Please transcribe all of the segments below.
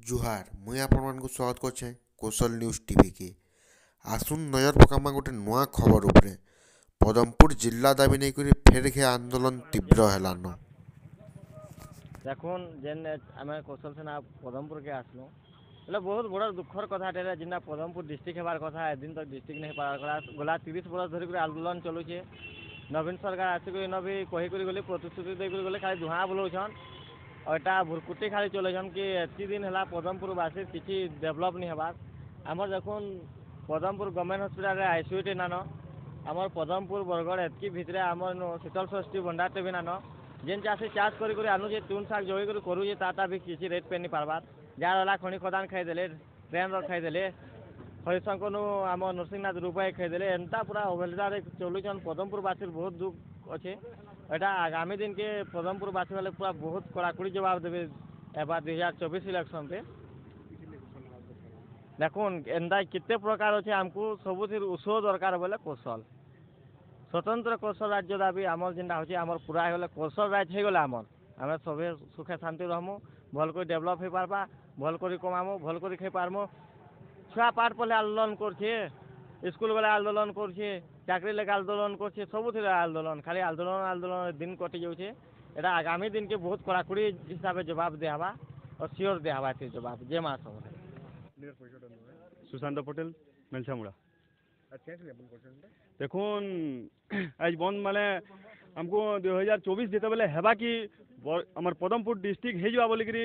जुहार मुई आपण स्वागत करछे कौशल न्यूज टीवी के। आसुन नजर पकामा गोटे नुआ खबर उपरे। पदमपुर जिला दाबी नहीं करी फेर घे आंदोलन तीव्र हेलान। देखुन जेन आम कौशल सेना पदमपुर के आसलु बोले बहुत बड़ा दुखर कथा जेना पदमपुर डिस्ट्रिक्ट हेबार कथा एदिन तक डिस्ट्रिक्ट नहीं पार गला 30 बरस धरिक आंदोलन चलुचे। नवीन सरकार आसिक इन भी कहीकि गले प्रतिश्रुति देकर गले खाली धुआं बुलाउछन और एटा भुरकुटी खाली चलेछन कि एति दिन है पदमपुरवासी किसी डेभलप नहीं हेबार। आमर देखुन पदमपुर गवर्नमेंट हॉस्पिटल आईसीयूटी नान आमर पदमपुर बरगढ़ एतकी भितरे आमर शीतल षष्ठी भंडारटे भी नान जेन चाषी चाष कर आनुचे तुन शाग जोई करुचे ताता भी किसी रेट पे नहीं पार्बार। जहाँ खଣି खदान खाईदे ट्रेन खाईदे हरिशंकर आम नरसिंहनाथ रूपाई खाईदे एंता पूरा अवहेला चलुचन। पदमपुरवासी बहुत दुख अच्छे। एटा आगामी दिन के पदमपुरवासी वाले पूरा बहुत कड़ाकड़ी जवाब देवे एबार 2024 इलेक्शन पे। देखुन एंता कितने प्रकार अच्छे आमको सबुथ उस दरकार बोले कौशल स्वतंत्र कौशल राज्य दाबी आमर जेनटा होची आमर पूरा होगले कौशल राज्य होगले आमर आम सभी सुखे शांति रहमु भल कर डेभलप हो पार्बा भल कर कमामु भल कर खाई पारमु। छुआ पाठ पढ़े आंदोलन करछे स्कूल बेले आंदोलन करछे चाकरी लेके आंदोलन करछे सबुथ आंदोलन खाली आंदोलन आंदोलन दिन कटि जाऊे। एटा आगामी दिन के बहुत कड़ाकड़ी हिसाब से जवाब दियाबा और सियोर दियाबा जवाब जे मास सुशांत पटेल मेलछामुड़ा। देखुन आज बंद माने हमको 2024 जिते बेले हेबा कि आमर पदमपुर डिस्ट्रिक्ट हो जा बोलिकी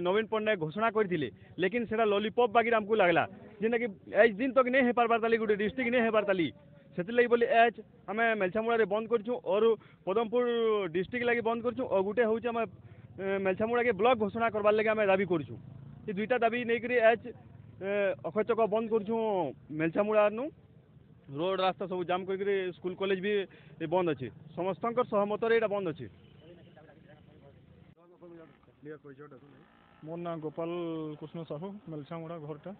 नवीन पट्टनायक घोषणा करथिले लेकिन सेटा लॉलीपॉप बागी हमको लगला जेना कि आज दिन तक नहीं हो पार ताली गोटे डिस्ट्रिक्ट नहीं हो पार ताली से लगी बोली आज आम मेलछामुड़ा बंद करछू और पदमपुर डिस्ट्रिक्ट लगी बंद करछू और गोटे हूँ आम मेलछामुड़ा के ब्लॉक घोषणा करवार लगे आम दाबी करछू। ये दुईटा दाबी नहीं करी आज अखचक बंद करछू मेलछामुड़ा नु रोड रास्ता सब जाम करके स्कूल कॉलेज भी बंद अच्छे समस्त सहमत यहाँ बंद अच्छे। मोर ना गोपाल कृष्ण साहू मेलछामुड़ा घरटा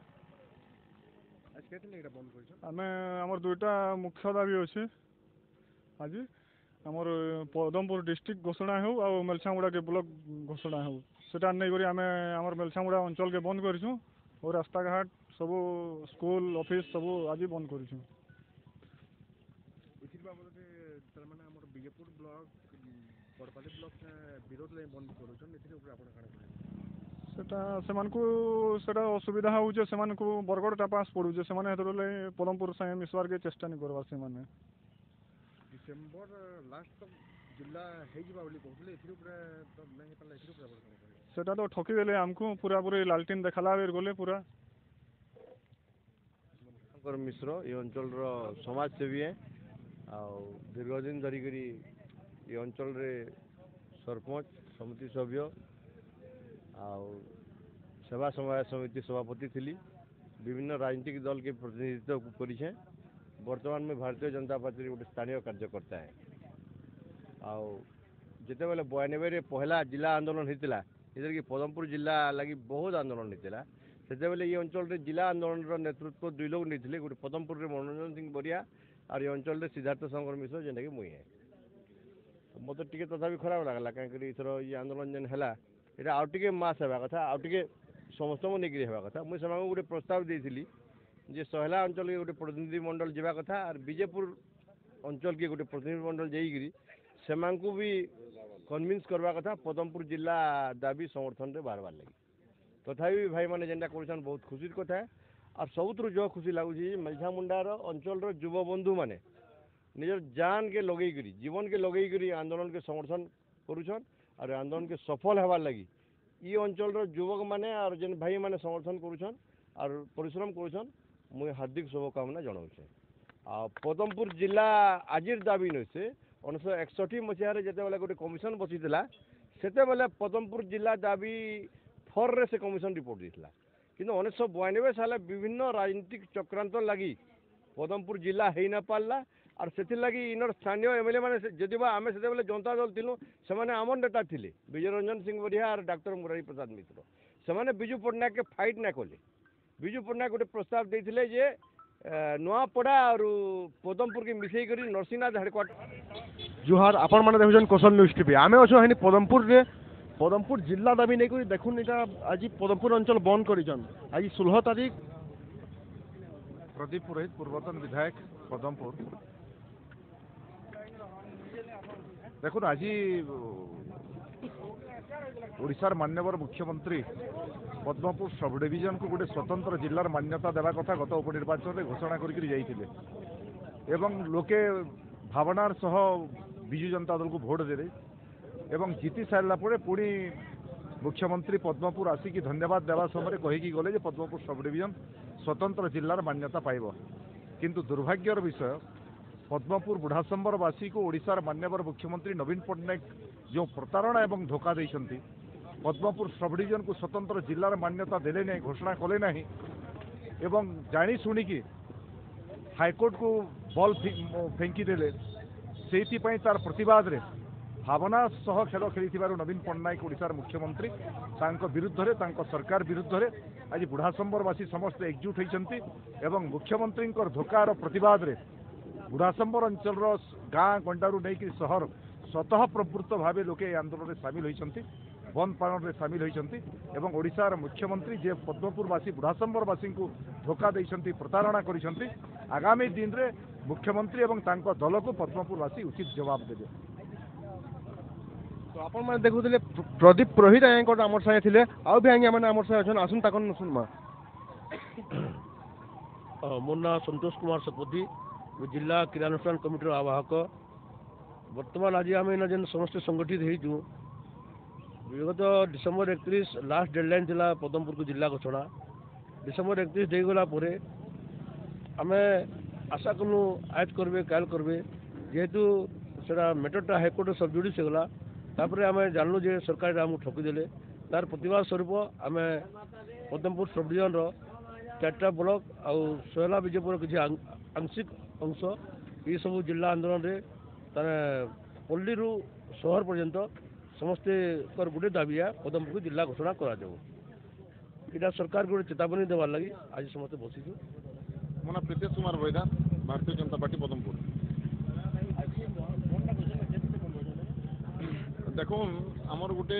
आम आमर दुईटा मुख्य दाबी अच्छे आज आमर पदमपुर डिस्ट्रिक्ट घोषणा हो और मेलछामुड़ा के ब्लॉक घोषणा हो सेटा नहीं करी आम आमर मेलछामुड़ा अंचल के बंद करछू और रास्ता घाट सब स्कूल ऑफिस सब आज बंद करछू। विजयपुर ब्लॉक बड़पाली ब्लॉक विरोध बंद सेटा असुविधा होचे सेमानकु बरगढ़टा पास पड़ुचे से पदमपुर संगे मिसवार के चेष्टा नहीं करवा से माने डिसेम्बर लास्ट तक जिला सेटा तो ठकी देले हमको पूरा पूरी लालटेन देखला बेर गले पूरा। मिश्र ये अंचल समाज सेवी है दीर्घ दिन धरिक ये अंचल सरपंच समिति सभ्य सेवा समवाय समिति सभापति थी विभिन्न राजनीतिक दल के प्रतिनिधित्व करे। वर्तमान में भारतीय जनता पार्टी गोटे स्थानीय कार्यकर्ता है जिते बेले 92 पहला जिला आंदोलन होता इधर कि पदमपुर जिला लगी बहुत आंदोलन होता से बेले ये अंचल जिला आंदोलन नेतृत्व 2 लोग नहीं गोटे पदमपुर में मनोरंजन सिंह बरिया और ये अंचल सिद्धार्थ शंकर मिश्र जेनटा कि मुई है मत टे तथा खराब लगला कहीं इथर ये आंदोलन जेन है यहाँ आउ टे मास होगा कथा आउ टे समस्त नहीं होगा कथा मुझे गोटे प्रस्ताव देती जे सहला अंचल के गोटे प्रतिनिधि मंडल जावा कथा और विजयपुर अंचल के गोटे प्रतिनिधि मंडल जाइकरी से भी कन्विन्स करवा कथा पदमपुर जिला दाबी समर्थन रे बाहर लगी तथापि भाई मैंने जेनटा कर बहुत खुशी कथा है और सबुठ जो खुशी लगुच मेलछामुंडार अंचल युव बंधु मैंने निजर जान के लगेकरी जीवन के लगेकरी आंदोलन के समर्थन करुछन और आंदोलन के सफल होबार लगी ये अंचल युवक मैंने और जेन भाई मैंने समर्थन करुछन और परिश्रम करुछन मुझे हार्दिक शुभकामना जनाऊे। पदमपुर जिला आजिर दाबी नहीं से 1961 मसीह जिते बेले गोटे कमिशन बसी से बेले पदमपुर जिला दाबी फर से कमिशन रिपोर्ट देता कि 1992 साल विभिन्न राजनीतिक चक्रांत लगी पदमपुर जिला हो ना पार्ला और से लगी इनर स्थानीय एमएलए मैंने जदि आम से जनता दल थिलु से आम नेता थे विजय रंजन सिंह बरिया और डॉक्टर मुरारी प्रसाद मिश्र से विजु पट्टनायक के फाइट ना कले विजु पट्टनायक गोटे प्रस्ताव देते जे नुआपड़ा और पदमपुर के मिसई कर नरसिंहनाथ हेडक्वार्टर। जुहार आपण मैंने देखुन कौशल न्यूज टीवी आम अच्छे पदमपुर पदमपुर जिला दाबी नहीं करी देखुन इटा आज पदमपुर अंचल बंद करिछन आज 16 तारीख। प्रदीप पुरोहित पूर्वतन विधायक पदमपुर। देखो आज ओडिशार मान्यवर मुख्यमंत्री पद्मपुर सब डिविजन को गोटे स्वतंत्र जिलार मान्यता देवा कथा गत उपनिर्वाचन में घोषणा करके जाइए एवं लोके भावनार सह विजु जनता दल को भोट देले एवं जीति सारा पुणी मुख्यमंत्री पद्मपुर आसिक धन्यवाद देवा समय कहीकि गले पद्मपुर सब डिविजन स्वतंत्र जिलार मान्यता पाइब किंतु दुर्भाग्यर विषय पद्मपुर बुढ़ासंबरवासी को ओडिशार मान्यवर मुख्यमंत्री नवीन पट्टनायक जो प्रतारणा एवं धोखा देइछंती पद्मपुर सब डिविजन को स्वतंत्र जिलार मान्यता देले नहीं घोषणा कले नहीं एवं जानी शुणिकी हाईकोर्ट को बल फेंकी देले से तार प्रतिवाद रे भावना सह खेल खेली नवीन पट्टनायक ओडिशार मुख्यमंत्री तांको विरुद्ध रे तांको सरकार विरुद्ध रे आज बुढ़ासंबरवासी समस्त एकजुट होइछंती एवं मुख्यमंत्री धोकार प्रतिवाद रे बुढ़ासंबर अंचल गाँ गंडारू नहीं सहर स्वतः प्रवृत्त भाव लोके आंदोलन में सामिल होइछंती बंद पालन में सामिल होइछंती एवं ओडिशार मुख्यमंत्री जे पद्मपुरवासी बुढ़ासंबरवासी को धोखा देइछंती प्रतारणा करिछंती आगामी दिन रे मुख्यमंत्री एवं तांको दल को पद्मपुरवासी उचित जवाब देबे। तो आपण माने देखुथिले प्रदीप पुरोहित आयंकोट हमर साथे थिले आउ भी आंगे माने हमर साथे अछन आसुन ताकन सुनमा। मोर ना संतोष कुमार सतपथी जिला क्रियानुष्ठान कमिटर आवाहक। वर्तमान आज आम इन जेन समस्त संगठित हो विगत डिसेम्बर 31 लास्ट डेडलाइन थिला पदमपुर को जिला घोषणा डिसेम्बर 31 देगला परे आम आशा कलु आज करबे काल करबे जेहेतु सेटा मैटरटा हाईकोर्ट सब जुडिस गला तापर आम जानलु जे सरकार आमको ठकीदेले तार प्रतिवाद स्वरूप आम पदमपुर सब डिविजन चार्टा ब्लॉक आउ सोहला विजयपुर किसी आंशिक अंश ये सब जिला आंदोलन रे ताने पल्ली रु शहर पर्यंत समस्ते गोटे दाबिया पदमपुर जिला घोषणा करा जाऊ इटा सरकार गोटे चेतावनी देवार लगी आज समस्ते बसीचु। मो ना प्रीतेश कुमार बैदा भारतीय जनता पार्टी पदमपुर। देखो आमर गोटे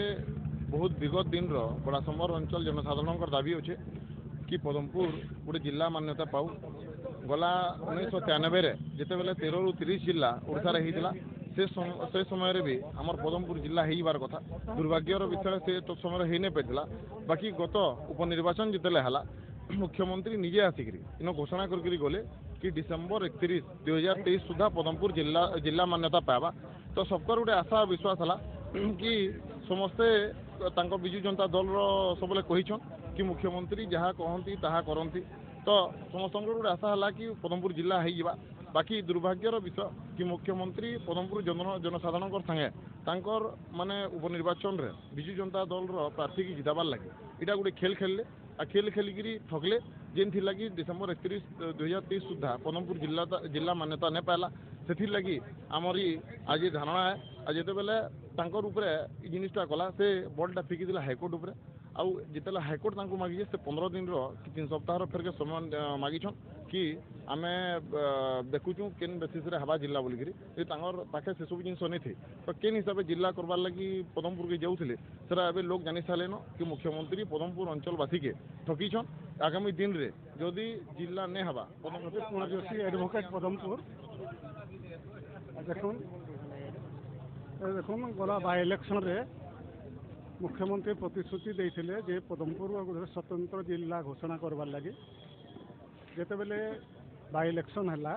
बहुत विगत दिन बड़ासंबर अंचल जनसाधारण दाबी अच्छे कि पदमपुर गोटे जिला मान्यता पाऊ गला 1993 जिते बेले 13 रु 30 जिला ओडिशा रे हितला से समय रे भी आमर पदमपुर जिला हेबार कथा दुर्भाग्यर विषय से तो समय हे नहीं पाइला बाकी गत उपनिर्वाचन जितेले हला मुख्यमंत्री निजे आसिक इन घोषणा करके गले कि डिसेम्बर 31 2023 सुधा पदमपुर जिला मान्यता पाइबा तो सबकर गोटे आशा विश्वास है कि समस्ते तांको विजु जनता दल सबले कहिछन कि मुख्यमंत्री जहाँ कहती ताहा करती तो समस्त गोटे आशा है कि पदमपुर जिला हो बाकी दुर्भाग्यर विषय कि मुख्यमंत्री पदमपुर जनसाधारण संगे तांकर माने उपनिर्वाचन रे विजु जनता दल प्रार्थी की जिताबार लगे इटा गोटे खेल खेलले आ खेल खेलिकी ठगले जेन थी लगी डिसेम्बर 31 2023 सुधा पदमपुर जिला मान्यता नहीं पाला से लगी आमरी आज धारणा है आज जिते बेले तांकर उपरे जिनिसटा कला से बलटा फिकी दिला हाईकोर्ट उपरे आउ जिते हाईकोर्ट तांको मागिजे से 15 दिन रो कि 3 सप्ताह फेर के समय मागिछन कि आमे देखुचु केन बेसिस रे हवा जिला बोलिकरी ए तांगर पाखे से सब जिनिस नहीं थी तो केन हिसाब से जिला करबार लगी पदमपुर के जाउथिले सेरा एबे लोग जानि सालेन कि मुख्यमंत्री पदमपुर अंचलवासी के ठकीछन आगामी दिन रे जदि जिला नहीं हवा पदमपुर जोशी एडवोकेट पदमपुर देखुन गला बाय इलेक्शन रे मुख्यमंत्री प्रतिश्रुति देते जे पदमपुर गोटे स्वतंत्र जिला घोषणा करवार लगी जिते बेले बाय इलेक्शन है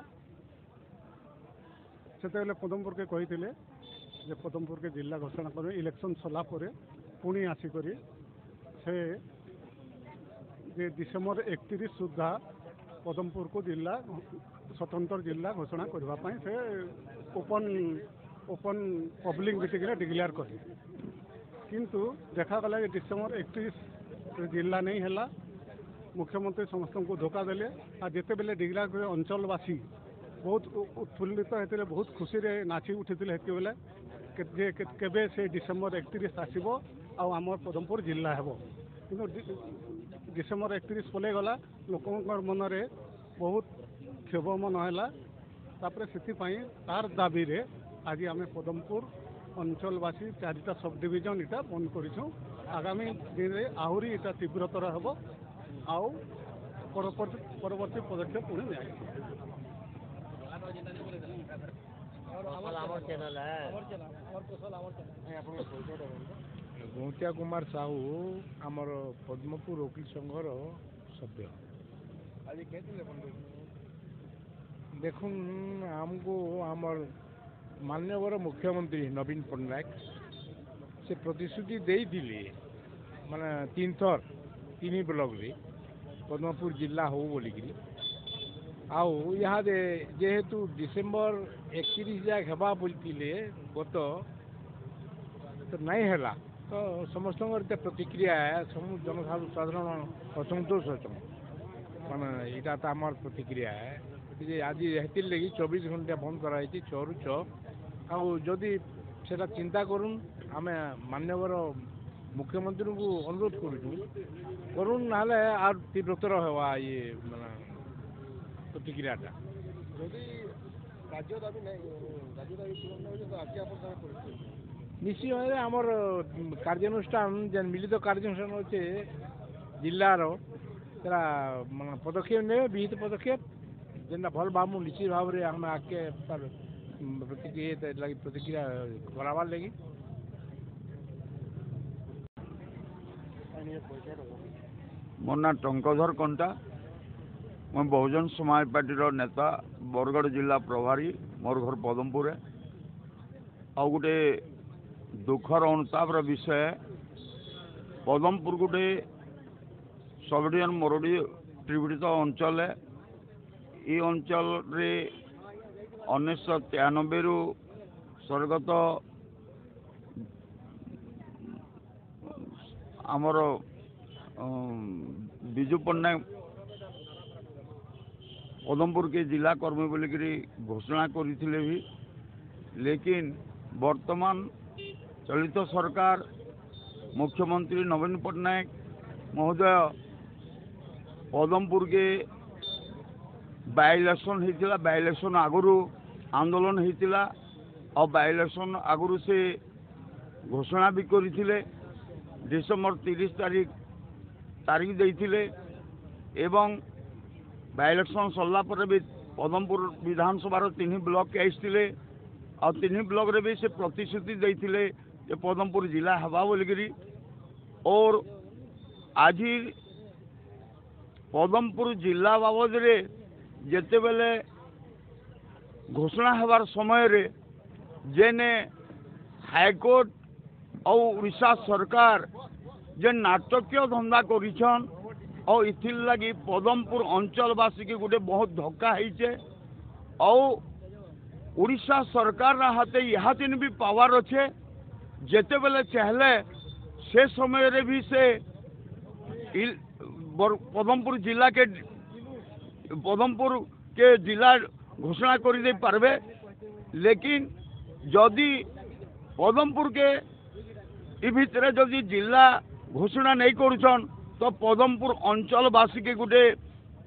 से पदमपुर के कही जे पदमपुर के जिला घोषणा कर इलेक्शन सरला पुणी आसिक से जे डिसेम्बर 31 सुधा पदमपुर को जिला स्वतंत्र जिला घोषणा करने से ओपन पब्लिक मीटिंग डिक्लेयर कर किंतु देखा गला डिसेम्बर 31 जिला नहीं है मुख्यमंत्री समस्त को धोखा देले आ जिते बेले डिक्लेयर कर अंचलवासी बहुत उत्फुल्लित होते बहुत खुशी रे नाची उठी बेले केबे से डिसेम्बर 31 आसब आमर पदमपुर जिला हेबो किंतु डिसेम्बर 31 पले गला लोकंर मन रे बहुत क्षोभ मन है तापर से तार दाबी रे आज आम पदमपुर ଅଞ୍ଚଳବାସୀ 4ଟା ସବ୍ ଡିଭିଜନ୍ ଏଇଟା ବନ୍ଦ କରିଛୁଁ। ଆଗାମୀ ଦିନରେ ଆହୁରି ଏଇଟା ତୀବ୍ରତର ହେବ ଆଉ ପରବର୍ତ୍ତୀ ପଦକ୍ଷେପ ପୁଣି ନିଆଯିବ। ଗୌତିଆ କୁମାର ସାହୁ ଆମର ପଦ୍ମପୁର ଓକିଲ ସଂଘର ସଭ୍ୟ। ଦେଖୁନ୍ ଆମକୁ ଆମର ମାନ୍ୟବର ମୁଖ୍ୟମନ୍ତ୍ରୀ ନବୀନ ପଟ୍ଟନାୟକ ସେ ପ୍ରତିଶ୍ରୁତି ଦେଇଥିଲେ ମାନେ 3 ଥର 3 ବ୍ଲକରେ ପଦ୍ମପୁର ଜିଲ୍ଲା ହଉ ବୋଲିକିରି ଆଉ ଇହାଦେ ଯେହେତୁ ଡିସେମ୍ବର 31 ଯାକ ହେବା ବୋଲିଥିଲେ ଗତ ତ ନାଇଁ ହେଲା ତ ସମସ୍ତଙ୍କର ଏତେ ପ୍ରତିକ୍ରିୟା ଜନସାଧାରଣ ଅସନ୍ତୋଷ ଅଛନ୍ ମାନେ ଏଇଟା ତ ଆମର ପ୍ରତିକ୍ରିୟା ଯେ ଆଜି ହେଥିର୍ ଲାଗି 24 ଘଣ୍ଟା ବନ୍ଦ କରାଯାଇଛି 6 ରୁ 6 ଆଉ ଯଦି ସେଟା ଚିନ୍ତା କରୁନ୍ ଆମେ ମାନ୍ୟବର ମୁଖ୍ୟମନ୍ତ୍ରୀଙ୍କୁ ଅନୁରୋଧ କରୁଛୁ କରୁନ୍ ନହେଲେ ଆଉ ତୀବ୍ରତର ହେବା ଇଏ ମାନେ ପ୍ରତିକ୍ରିୟାଟା ନିଶ୍ଚିତ ଭାବରେ ଆମର କାର୍ଯ୍ୟାନୁଷ୍ଠାନ ଯେନ୍ ମିଳିତ କାର୍ଯ୍ୟାନୁଷ୍ଠାନ ଅଛେ ଜିଲ୍ଲାର ସେଟା ମାନେ ପଦକ୍ଷେପ ନେବେ ବିହିତ ପଦକ୍ଷେପ ଯେନ୍ଟା ଭଲ ଭାବୁ ନିଶ୍ଚିତ ଭାବରେ ଆମେ ଆଗକେ ତାର ପ୍ରତିକ୍ରିୟା କରାବାର୍ ଲାଗି ମୋ ନାଁ ଟଙ୍କଧର କଣ୍ଟା ମୁଁ ବହୁଜନ ସମାଜ ପାର୍ଟିର ନେତା ବରଗଡ଼ ଜିଲ୍ଲା ପ୍ରଭାରୀ ମୋର ଘର ପଦମପୁରରେ ଆଉ ଗୋଟେ ଦୁଃଖର ଅନୁତାପର ବିଷୟ ପଦମପୁର ଗୋଟେ ସବ୍ ଡିଭିଜନ୍ ମରୁଡ଼ି ତ୍ରିପୀଡ଼ିତ ଅଞ୍ଚଳ এই ଅଞ୍ଚଳରେ 1993ରୁ ସ୍ୱର୍ଗତ ଆମର ବିଜୁ ପଟ୍ଟନାୟକ ପଦମପୁରକେ ଜିଲ୍ଲା କର୍ମୀ ବୋଲିକିରି ଘୋଷଣା କରିଥିଲେ ବି ଲେକିନ ବର୍ତ୍ତମାନ ଚଳିତ ସରକାର ମୁଖ୍ୟମନ୍ତ୍ରୀ ନବୀନ ପଟ୍ଟନାୟକ ମହୋଦୟ ପଦମପୁରକେ ବାଇ ଇଲେକ୍ସନ୍ ହେଇଥିଲା ବାଇ ଇଲେକ୍ସନ୍ ଆଗରୁ ଆନ୍ଦୋଳନ ହେଇଥିଲା ଆଉ ବାଇ ଇଲେକ୍ସନ୍ ଆଗରୁ ସେ ଘୋଷଣା ବି କରିଥିଲେ ଡିସେମ୍ବର 30 ତାରିଖ ଦେଇଥିଲେ ଏବଂ ବାଇ ଇଲେକ୍ସନ୍ ସରିଲା ପରେ ବି ପଦମପୁର ବିଧାନସଭାର 3 ବ୍ଲକକେ ଆସିଥିଲେ ଆଉ 3 ବ୍ଲକରେ ବି ସେ ପ୍ରତିଶ୍ରୁତି ଦେଇଥିଲେ ଯେ ପଦମପୁର ଜିଲ୍ଲା ହେବା ବୋଲିକିରି और ଆଜି ପଦମପୁର ଜିଲ୍ଲା ବାବଦରେ ଯେତେବେଳେ ଘୋଷଣା ହେବାର ସମୟରେ ଯେନେ ହାଇକୋର୍ଟ ଆଉ ଓଡ଼ିଶା ସରକାର ଯେ ନାଟକୀୟ ଧନ୍ଦା କରିଛନ୍ ଆଉ ଇଥିର୍ ଲାଗି ପଦମପୁର ଅଞ୍ଚଳବାସୀକି ଗୋଟେ ବହୁତ ଧକ୍କା ହେଇଛେ ଆଉ ଓଡ଼ିଶା ସରକାର ହାତେ ଇହାତିନ୍ ବି ପାୱାର ଅଛେ ଯେତେବେଳେ ଚାହିଁଲେ ସେ ସମୟରେ ବି ସେ पदमपुर जिला के जिला घोषणा कर दे पारबे लेकिन जदि पदमपुर के भितर जदि जिला घोषणा नहीं करुछन तो पदमपुर अंचलवासी के गोटे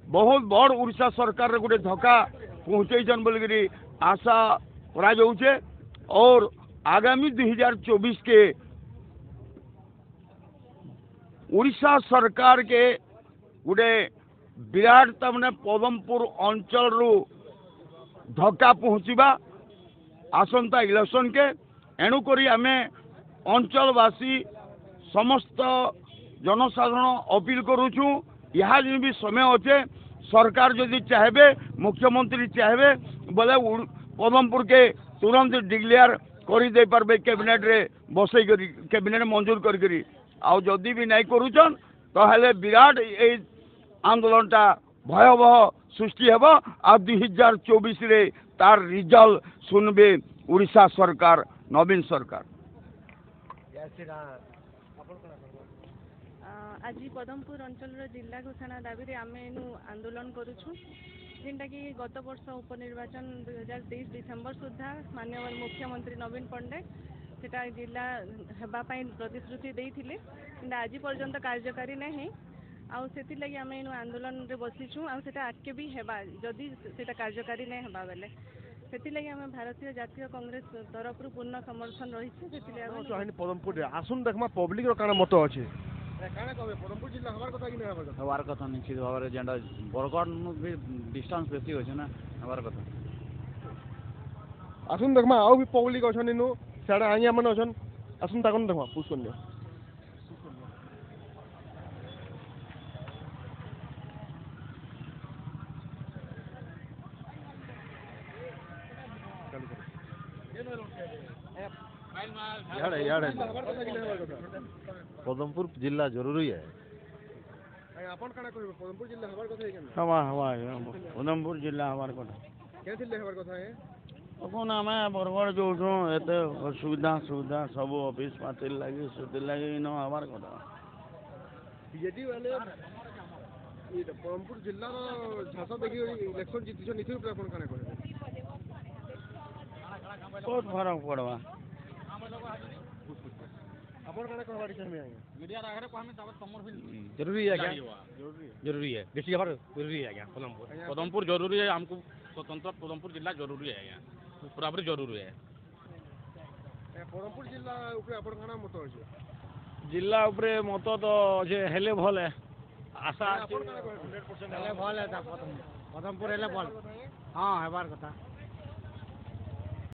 बहुत बड़ उड़ीसा सरकार रे गोटे धक्का पहुँचन बोलिकी आशा करा जाउछे और आगामी 2024 के उड़ीसा सरकार के गोटे विराट तमने पदमपुर अंचल रु धक्का पहुँचवा आसंता इलेक्शन के एणुकरी आमे अंचलवासी समस्त जनसाधारण अपील करुचु यहाँ जो भी समय अच्छे सरकार जदि चाहे मुख्यमंत्री चाहे बोले पदमपुर के तुरंत डिक्लेयर करदे पारे कैबिनेट रे बसई कैबिनेट मंजूर करी आउ जदि भी नहीं करुचन तो हेले विराट ए आंदोलनटा भयावह सृष्टि हेब आ 2024 रे तार रिजल्ट सुनबे उड़ीसा सरकार नवीन सरकार। आज पदमपुर अंचल जिला घोषणा दाबी आम एनु आंदोलन करुछु जेनटा कि गत वर्ष उपनिर्वाचन 2023 डिसेम्बर सुधा माननीय मुख्यमंत्री नवीन पट्टनायक सेटा जिला हेबाई प्रतिश्रुति देइथिले आज पर्यंत कार्यकारी नहीं आउ सेति लगी आम एनु आंदोलन रे बसिछु आउ सेटा आके भी हेबा जदि सेटा कार्यकारी नहीं हेबा बेले ସେଥିଲାଗି ଆମେ ଭାରତୀୟ ଜାତୀୟ କଂଗ୍ରେସ ତରଫରୁ ପୂର୍ଣ୍ଣ ସମର୍ଥନ ରହିଛି। ସେଥିଲାଗି ଆମେ ଚାହିଁନି ପଦମପୁରରେ ଆସୁନ୍ ଦେଖମା ପବ୍ଲିକର କାଣା ମତ ଅଛି। କାଣା କହିବେ ପଦମପୁର ଜିଲ୍ଲା ହବାର କଥା କି ନାଇଁ ହବାର କଥା? ହେବାର୍ କଥା ନିଶ୍ଚିତ ଭାବରେ ଯେନ୍ଟା ବରଗଡ଼ନୁ ବି ଡିଷ୍ଟାନ୍ସ ବେଶୀ ଅଛେ ନା ହେବାର୍ କଥା। ଆସୁନ୍ ଦେଖମା ଆଉ ବି ପବ୍ଲିକ ଅଛନ୍ ଇନୁ ସିଆଡ଼େ ଆଜ୍ଞା ମାନେ ଅଛନ୍ ଆସୁନ୍ ତାକନ୍ ଦେଖମା ପୁସ୍ କରିନିଅ। ପଦମପୁର ଜିଲ୍ଲା ଜରୁରୀ ହେ। ଆପଣ କାଣା କହିବେ ପଦମପୁର ଜିଲ୍ଲା ହବାର କଥା କି ନାଇଁ? ହବା ପଦମପୁର ଜିଲ୍ଲା ହେବାର୍ କଥା। କେଥିର୍ ଲାଗି ହବାର କଥା ହେ? ଦେଖୁନ୍ ଆମେ ବରଗଡ଼ ଯୋଉଠୁଁ ଏତେ ସୁବିଧା ସବୁ ଅଫିସ୍ ପାତିର୍ ଲାଗି ସେଥିର୍ଲାଗି ଇନ ହେବାର୍ କଥା। ବିଜେଡି ବାଲେ ପଦମପୁର ଜିଲ୍ଲାର ଝାସ ଦେଖି ଇଲେକ୍ସନ ଜିତିଛନ୍ ଏଥିର ଉପରେ ଆପଣ କାଣା କହିବେ? ବହୁତ ଫରକ ପଡ଼ବା। ଆପଣ କାଣା କହିବାର ଚାହିଁବେ ଆଜ୍ଞା? जरूरी है क्या? जरूरी है डिस्ट्रिक्ट हमारा जरूरी है क्या? पदमपुर जरूरी है हमको स्वतंत्र पदमपुर जिला जरूरी है यहाँ पूरा जरूरी है। ପଦମପୁର ଜିଲ୍ଲା ଉପରେ ଆପଣ କାଣା ମତ ଅଛି? ଜିଲ୍ଲା ଉପରେ ମତ ତ ଅଛେ ହେଲେ ଭଲ୍ ହେ ଆଶା ଆପଣ କାଣା କହିବେ? 100% ହେଲେ ଭଲ୍ ହେତା ପଦମପୁର ହେଲେ ଭଲ୍। ହଁ ହେବାର୍ କଥା।